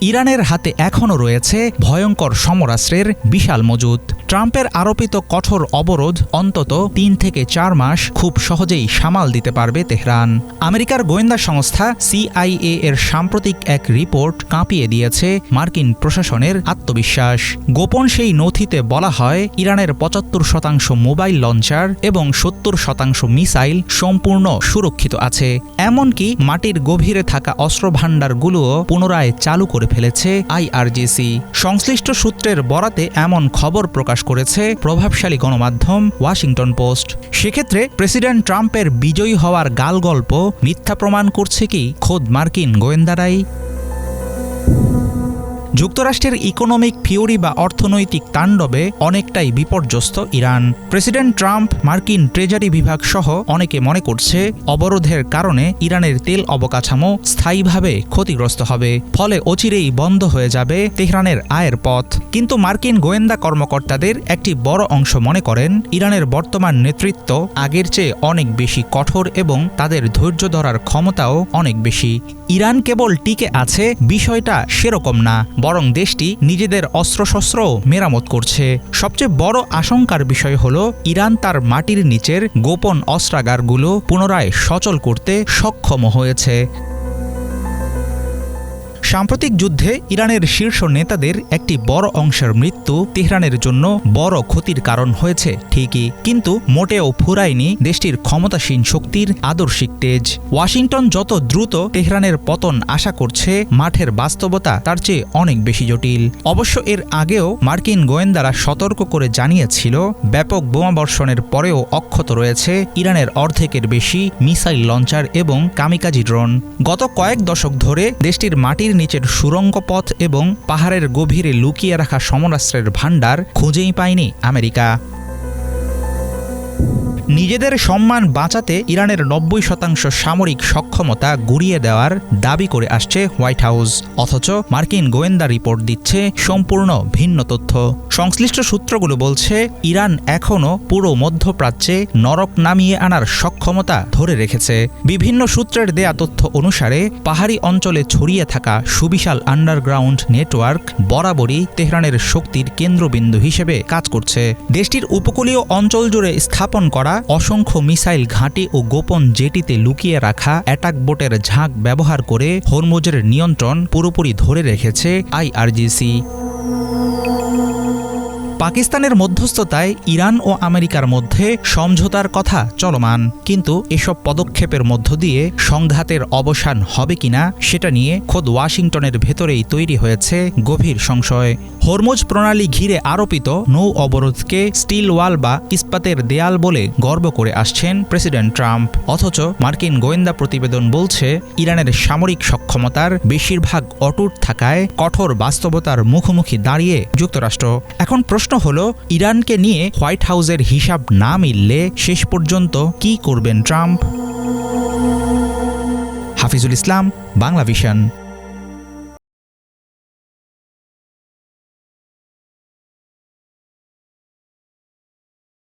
ইরানের হাতে এখনও রয়েছে ভয়ঙ্কর সমরাস্ত্রের বিশাল মজুত। ট্রাম্পের আরোপিত কঠোর অবরোধ অন্তত ৩ থেকে ৪ মাস খুব সহজেই সামাল দিতে পারবে তেহরান। আমেরিকার গোয়েন্দা সংস্থা CIA এর সাম্প্রতিক এক রিপোর্ট কাঁপিয়ে দিয়েছে মার্কিন প্রশাসনের আত্মবিশ্বাস। গোপন সেই নথিতে বলা হয়, ইরানের ৭৫% মোবাইল লঞ্চার এবং ৭০% মিসাইল সম্পূর্ণ সুরক্ষিত আছে। এমনকি মাটির গভীরে থাকা অস্ত্রভাণ্ডারগুলোও পুনরায় চালু করে ফেলেছে IRGC। সংশ্লিষ্ট সূত্রের বরাতে এমন খবর প্রকাশ করেছে প্রভাবশালী গণমাধ্যম ওয়াশিংটন পোস্ট। সেক্ষেত্রে প্রেসিডেন্ট ট্রাম্পের বিজয়ী হওয়ার গালগল্প মিথ্যা প্রমাণ করছে কি খোদ মার্কিন গোয়েন্দারাই? যুক্তরাষ্ট্রের ইকোনমিক থিওরি বা অর্থনৈতিক তাণ্ডবে অনেকটাই বিপর্যস্ত ইরান। প্রেসিডেন্ট ট্রাম্প, মার্কিন ট্রেজারি বিভাগ সহ অনেকে মনে করছে অবরোধের কারণে ইরানের তেল অবকাঠামো স্থায়ীভাবে ক্ষতিগ্রস্ত হবে, ফলে অচিরেই বন্ধ হয়ে যাবে তেহরানের আয়ের পথ। কিন্তু মার্কিন গোয়েন্দা কর্মকর্তাদের একটি বড় অংশ মনে করেন ইরানের বর্তমান নেতৃত্ব আগের চেয়ে অনেক বেশি কঠোর এবং তাদের ধৈর্য ধরার ক্ষমতাও অনেক বেশি। ইরান কেবল টিকে আছে বিষয়টা সেরকম না, বরং দেশটি নিজেদের অস্ত্রশস্ত্র মেরামত করছে। সবচেয়ে বড় আশঙ্কার বিষয় হল ইরান তার মাটির নিচের গোপন অস্ত্রাগারগুলো পুনরায় সচল করতে সক্ষম হয়েছে। সাম্প্রতিক যুদ্ধে ইরানের শীর্ষ নেতাদের একটি বড় অংশের মৃত্যু তেহরানের জন্য বড় ক্ষতির কারণ হয়েছে ঠিকই, কিন্তু মোটেও ফুরায়নি দেশটির ক্ষমতাসীন শক্তির আদর্শিক তেজ। ওয়াশিংটন যত দ্রুত তেহরানের পতন আশা করছে, মাঠের বাস্তবতা তার চেয়ে অনেক বেশি জটিল। অবশ্য এর আগেও মার্কিন গোয়েন্দারা সতর্ক করে জানিয়েছিল, ব্যাপক বোমাবর্ষণের পরেও অক্ষত রয়েছে ইরানের অর্ধেকের বেশি মিসাইল লঞ্চার এবং কামিকাজি ড্রোন। গত কয়েক দশক ধরে দেশটির মাটির নিচের সুড়ঙ্গ পথ এবং পাহাড়ের গভীরে লুকিয়ে রাখা সমরাস্ত্রের ভাণ্ডার খুঁজেই পায়নি আমেরিকা। নিজেদের সম্মান বাঁচাতে ইরানের ৯০% সামরিক সক্ষমতা গুঁড়িয়ে দেওয়ার দাবি করে আসছে হোয়াইট হাউস, অথচ মার্কিন গোয়েন্দা রিপোর্ট দিচ্ছে সম্পূর্ণ ভিন্ন তথ্য। সংশ্লিষ্ট সূত্রগুলো বলছে ইরান এখনও পুরো মধ্যপ্রাচ্যে নরক নামিয়ে আনার সক্ষমতা ধরে রেখেছে। বিভিন্ন সূত্রের দেয়া তথ্য অনুসারে পাহাড়ি অঞ্চলে ছড়িয়ে থাকা সুবিশাল আন্ডারগ্রাউন্ড নেটওয়ার্ক বরাবরই তেহরানের শক্তির কেন্দ্রবিন্দু হিসেবে কাজ করছে। দেশটির উপকূলীয় অঞ্চল জুড়ে স্থাপন করা অসংখ্য মিসাইল ঘাঁটি ও গোপন জেটিতে লুকিয়ে রাখা অ্যাটাক বোটের ঝাঁক ব্যবহার করে হরমুজের নিয়ন্ত্রণ পুরোপুরি ধরে রেখেছে IRGC। পাকিস্তানের মধ্যস্থতায় ইরান ও আমেরিকার মধ্যে সমঝোতার কথা চলমান, কিন্তু এসব পদক্ষেপের মধ্য দিয়ে সংঘাতের অবসান হবে কিনা সেটা নিয়ে খোদ ওয়াশিংটনের ভেতরেই তৈরি হয়েছে গভীর সংশয়। হরমুজ প্রণালী ঘিরে আরোপিত নৌ অবরোধকে স্টিল ওয়াল বা ইস্পাতের দেয়াল বলে গর্ব করে আসছেন প্রেসিডেন্ট ট্রাম্প, অথচ মার্কিন গোয়েন্দা প্রতিবেদন বলছে ইরানের সামরিক সক্ষমতার বেশিরভাগ অটুট থাকায় কঠোর বাস্তবতার মুখোমুখি দাঁড়িয়ে যুক্তরাষ্ট্র। এখন প্রশ্ন হলো, ইরানকে নিয়ে হোয়াইট হাউসের হিসাব না মিললে শেষ পর্যন্ত কি করবেন ট্রাম্প? হাফিজুল ইসলাম, বাংলা ভিশন।